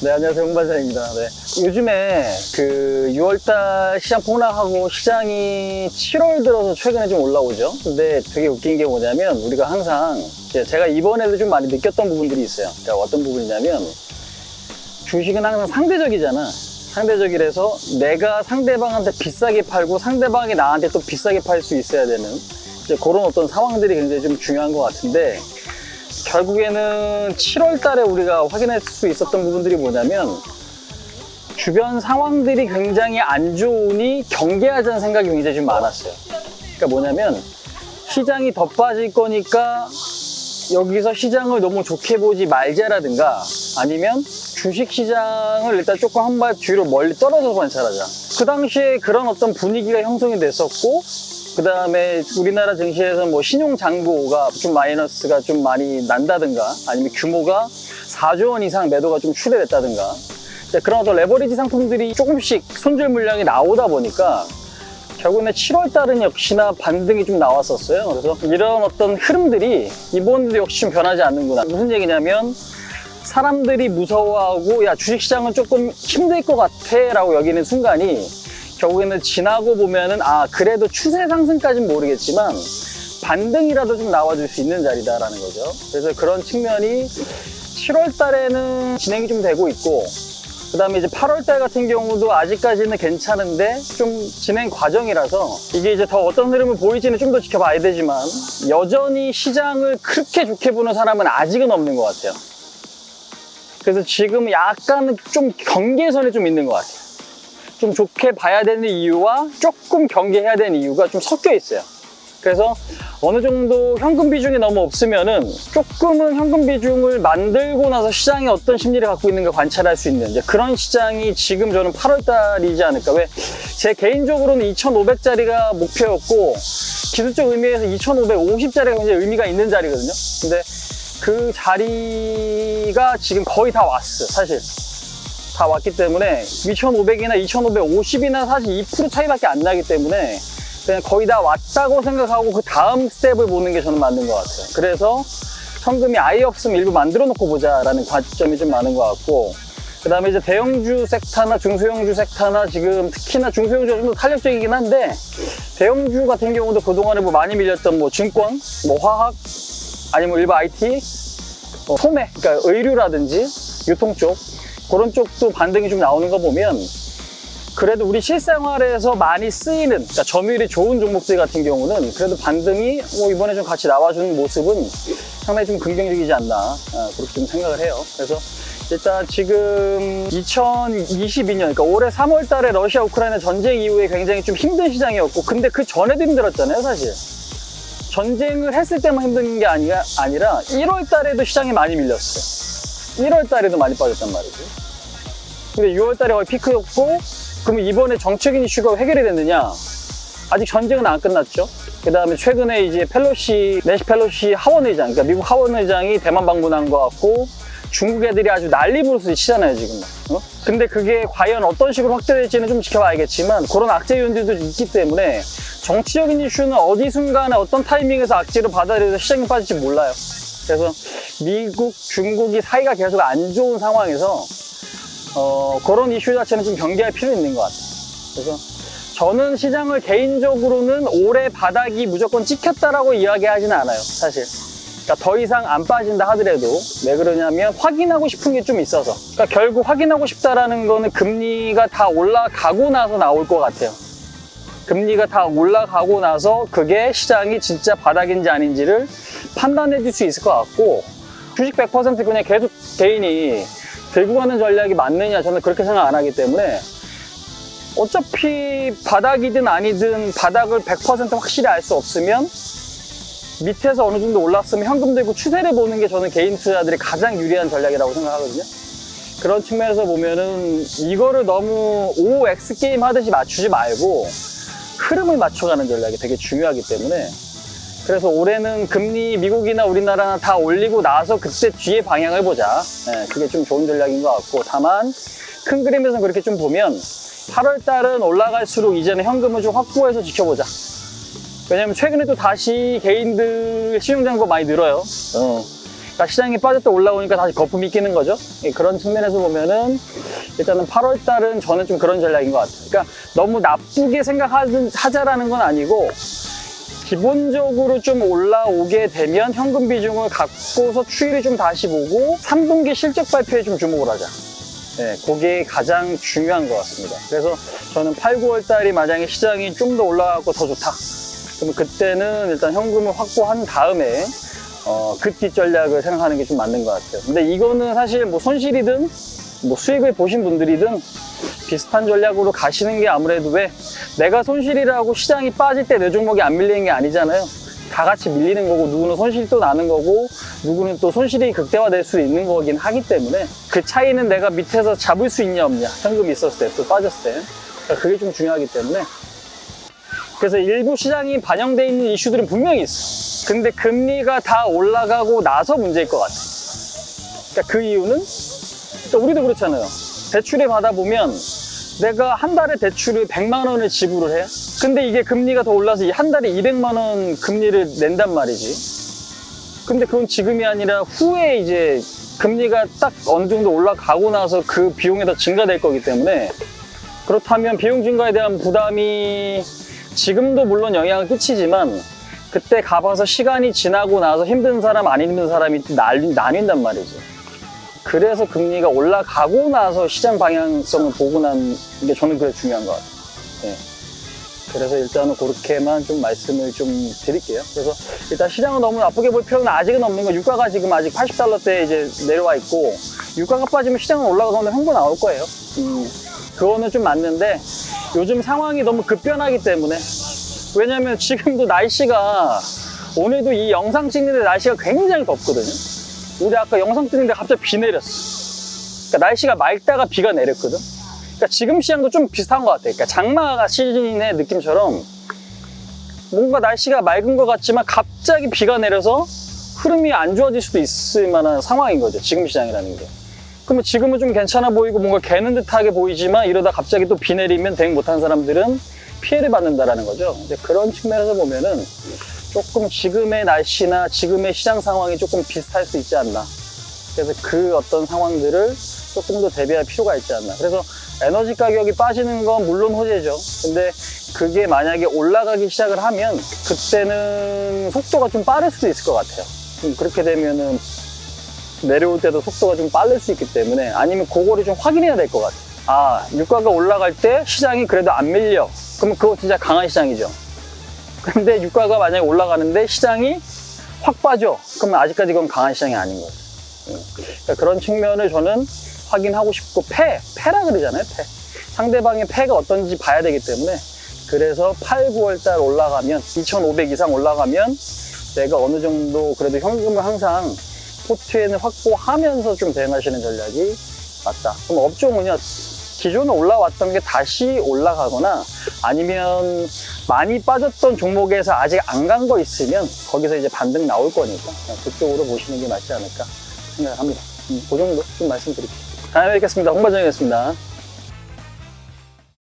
네, 안녕하세요. 홍반장입니다. 네. 요즘에 그 6월달 시장 폭락하고 시장이 7월 들어서 최근에 좀 올라오죠. 근데 되게 웃긴 게 뭐냐면 우리가 항상 제가 이번에도 좀 많이 느꼈던 부분들이 있어요. 그러니까 어떤 부분이냐면 주식은 항상 상대적이잖아. 상대적이라서 내가 상대방한테 비싸게 팔고 상대방이 나한테 또 비싸게 팔 수 있어야 되는 이제 그런 어떤 상황들이 굉장히 좀 중요한 것 같은데 결국에는 7월 달에 우리가 확인할 수 있었던 부분들이 뭐냐면 주변 상황들이 굉장히 안 좋으니 경계하자는 생각이 굉장히 좀 많았어요. 그러니까 뭐냐면 시장이 더 빠질 거니까 여기서 시장을 너무 좋게 보지 말자라든가 아니면 주식시장을 일단 조금 한 발 뒤로 멀리 떨어져서 관찰하자. 그 당시에 그런 어떤 분위기가 형성이 됐었고 그 다음에 우리나라 증시에서 뭐 신용잔고가 좀 마이너스가 좀 많이 난다든가 아니면 규모가 4조 원 이상 매도가 좀 추대됐다든가 그런 어떤 레버리지 상품들이 조금씩 손절 물량이 나오다 보니까 결국에 7월 달은 역시나 반등이 좀 나왔었어요. 그래서 이런 어떤 흐름들이 이번에도 역시 좀 변하지 않는구나. 무슨 얘기냐면 사람들이 무서워하고 야 주식시장은 조금 힘들 것 같아 라고 여기는 순간이 결국에는 지나고 보면은 아 그래도 추세 상승까지는 모르겠지만 반등이라도 좀 나와줄 수 있는 자리다라는 거죠. 그래서 그런 측면이 7월 달에는 진행이 좀 되고 있고 그 다음에 이제 8월 달 같은 경우도 아직까지는 괜찮은데 좀 진행 과정이라서 이게 이제 더 어떤 흐름을 보일지는 좀 더 지켜봐야 되지만 여전히 시장을 그렇게 좋게 보는 사람은 아직은 없는 것 같아요. 그래서 지금 약간 좀 경계선에 좀 있는 것 같아요. 좀 좋게 봐야 되는 이유와 조금 경계해야 되는 이유가 좀 섞여 있어요. 그래서 어느 정도 현금 비중이 너무 없으면은 조금은 현금 비중을 만들고 나서 시장이 어떤 심리를 갖고 있는가 관찰할 수 있는 이제 그런 시장이 지금 저는 8월 달이지 않을까. 왜? 제 개인적으로는 2,500짜리가 목표였고 기술적 의미에서 2,550짜리가 굉장히 의미가 있는 자리거든요. 근데 그 자리가 지금 거의 다 왔어, 사실. 다 왔기 때문에 2,500이나 2,550이나 사실 2% 차이밖에 안 나기 때문에 그냥 거의 다 왔다고 생각하고 그 다음 스텝을 보는 게 저는 맞는 것 같아요. 그래서 현금이 아예 없으면 일부 만들어 놓고 보자라는 관점이 좀 많은 것 같고 그 다음에 이제 대형주 섹터나 중소형주 섹터나 지금 특히나 중소형주가 좀 더 탄력적이긴 한데 대형주 같은 경우도 그동안에 뭐 많이 밀렸던 뭐 증권, 뭐 화학 아니면 일부 IT, 소매, 그러니까 의류라든지 유통 쪽 그런 쪽도 반등이 좀 나오는 거 보면 그래도 우리 실생활에서 많이 쓰이는 그러니까 점유율이 좋은 종목들 같은 경우는 그래도 반등이 뭐 이번에 좀 같이 나와주는 모습은 상당히 좀 긍정적이지 않나 그렇게 좀 생각을 해요. 그래서 일단 지금 2022년 그러니까 올해 3월 달에 러시아 우크라이나 전쟁 이후에 굉장히 좀 힘든 시장이었고 근데 그 전에도 힘들었잖아요 사실. 전쟁을 했을 때만 힘든 게 아니라 1월 달에도 시장이 많이 밀렸어요. 1월 달에도 많이 빠졌단 말이죠. 근데 6월 달에 거의 피크였고 그러면 이번에 정책인 이슈가 해결이 됐느냐? 아직 전쟁은 안 끝났죠. 그 다음에 최근에 이제 낸시 펠로시 하원의장, 그러니까 미국 하원의장이 대만 방문한 것 같고 중국 애들이 아주 난리 부르듯이 치잖아요 지금. 근데 그게 과연 어떤 식으로 확대될지는 좀 지켜봐야겠지만 그런 악재 요인들도 있기 때문에 정치적인 이슈는 어디 순간에 어떤 타이밍에서 악재로 받아들여서 시장이 빠질지 몰라요. 그래서 미국, 중국이 사이가 계속 안 좋은 상황에서 그런 이슈 자체는 좀 경계할 필요가 있는 것 같아요. 그래서 저는 시장을 개인적으로는 올해 바닥이 무조건 찍혔다라고 이야기하지는 않아요, 사실. 그러니까 더 이상 안 빠진다 하더라도 왜 그러냐면 확인하고 싶은 게 좀 있어서. 그러니까 결국 확인하고 싶다라는 거는 금리가 다 올라가고 나서 나올 것 같아요. 금리가 다 올라가고 나서 그게 시장이 진짜 바닥인지 아닌지를 판단해 줄 수 있을 것 같고 주식 100% 그냥 계속 개인이 들고 가는 전략이 맞느냐 저는 그렇게 생각 안 하기 때문에 어차피 바닥이든 아니든 바닥을 100% 확실히 알 수 없으면 밑에서 어느 정도 올랐으면 현금 들고 추세를 보는 게 저는 개인 투자들이 가장 유리한 전략이라고 생각하거든요. 그런 측면에서 보면은 이거를 너무 OX 게임 하듯이 맞추지 말고 흐름을 맞춰가는 전략이 되게 중요하기 때문에 그래서 올해는 금리 미국이나 우리나라나 다 올리고 나서 그때 뒤에 방향을 보자. 그게 좀 좋은 전략인 것 같고 다만 큰 그림에서는 그렇게 좀 보면 8월 달은 올라갈수록 이제는 현금을 좀 확보해서 지켜보자. 왜냐면 최근에 또 다시 개인들 신용잔고 많이 늘어요. 자, 시장이 빠졌다 올라오니까 다시 거품이 끼는 거죠. 그런 측면에서 보면은 일단은 8월 달은 저는 좀 그런 전략인 것 같아요. 그러니까 너무 나쁘게 생각하자라는 건 아니고 기본적으로 좀 올라오게 되면 현금 비중을 갖고서 추이를 좀 다시 보고 3분기 실적 발표에 좀 주목을 하자. 네, 그게 가장 중요한 것 같습니다. 그래서 저는 8, 9월 달이 만약에 시장이 좀 더 올라가고 더 좋다. 그러면 그때는 일단 현금을 확보한 다음에 그 뒷전략을 생각하는 게 좀 맞는 것 같아요. 근데 이거는 사실 뭐 손실이든 뭐 수익을 보신 분들이든 비슷한 전략으로 가시는 게 아무래도 왜 내가 손실이라고 시장이 빠질 때 내 종목이 안 밀리는 게 아니잖아요. 다 같이 밀리는 거고 누구는 손실이 또 나는 거고 누구는 또 손실이 극대화될 수 있는 거긴 하기 때문에 그 차이는 내가 밑에서 잡을 수 있냐 없냐 현금이 있었을 때 또 빠졌을 때 그러니까 그게 좀 중요하기 때문에 그래서 일부 시장이 반영되어 있는 이슈들은 분명히 있어. 근데 금리가 다 올라가고 나서 문제일 것 같아. 그러니까 그 이유는 또 우리도 그렇잖아요. 대출을 받아보면 내가 한 달에 대출을 100만 원을 지불을 해. 근데 이게 금리가 더 올라서 한 달에 200만 원 금리를 낸단 말이지. 근데 그건 지금이 아니라 후에 이제 금리가 딱 어느 정도 올라가고 나서 그 비용이 더 증가될 거기 때문에 그렇다면 비용 증가에 대한 부담이 지금도 물론 영향을 끼치지만 그때 가봐서 시간이 지나고 나서 힘든 사람 안 힘든 사람이 나뉜단 말이지. 그래서 금리가 올라가고 나서 시장 방향성을 보고 난 게 저는 그게 중요한 것 같아요. 네. 그래서 일단은 그렇게만 좀 말씀을 좀 드릴게요. 그래서 일단 시장은 너무 나쁘게 볼 필요는 아직은 없는 거. 유가가 지금 아직 80달러대 이제 내려와 있고 유가가 빠지면 시장은 올라가면 현금 나올 거예요. 그거는 좀 맞는데 요즘 상황이 너무 급변하기 때문에 왜냐면 지금도 날씨가 오늘도 이 영상 찍는데 날씨가 굉장히 덥거든요. 우리 아까 영상 찍는데 갑자기 비 내렸어. 그러니까 날씨가 맑다가 비가 내렸거든. 그러니까 지금 시장도 좀 비슷한 것 같아. 그러니까 장마 시즌의 느낌처럼 뭔가 날씨가 맑은 것 같지만 갑자기 비가 내려서 흐름이 안 좋아질 수도 있을 만한 상황인 거죠. 지금 시장이라는 게. 그러면 지금은 좀 괜찮아 보이고 뭔가 개는 듯하게 보이지만 이러다 갑자기 또 비 내리면 대응 못한 사람들은 피해를 받는다라는 거죠. 이제 그런 측면에서 보면은 조금 지금의 날씨나 지금의 시장 상황이 조금 비슷할 수 있지 않나. 그래서 그 어떤 상황들을 조금 더 대비할 필요가 있지 않나. 그래서 에너지 가격이 빠지는 건 물론 호재죠. 근데 그게 만약에 올라가기 시작을 하면 그때는 속도가 좀 빠를 수도 있을 것 같아요. 그렇게 되면은 내려올 때도 속도가 좀 빠를 수 있기 때문에 아니면 그거를 좀 확인해야 될 것 같아요. 아, 유가가 올라갈 때 시장이 그래도 안 밀려. 그러면 그거 진짜 강한 시장이죠. 근데 유가가 만약에 올라가는데 시장이 확 빠져. 그러면 아직까지 그건 강한 시장이 아닌 거예요. 그러니까 그런 측면을 저는 확인하고 싶고 패라 그러잖아요. 패. 상대방의 패가 어떤지 봐야 되기 때문에 그래서 8, 9월 달 올라가면 2,500 이상 올라가면 내가 어느 정도 그래도 현금을 항상 포트에는 확보하면서 좀 대응하시는 전략이 맞다. 그럼 업종은요. 기존에 올라왔던 게 다시 올라가거나 아니면 많이 빠졌던 종목에서 아직 안 간 거 있으면 거기서 이제 반등 나올 거니까 그쪽으로 보시는 게 맞지 않을까 생각합니다. 그 정도 좀 말씀드릴게요. 다음에 뵙겠습니다. 홍반장이었습니다.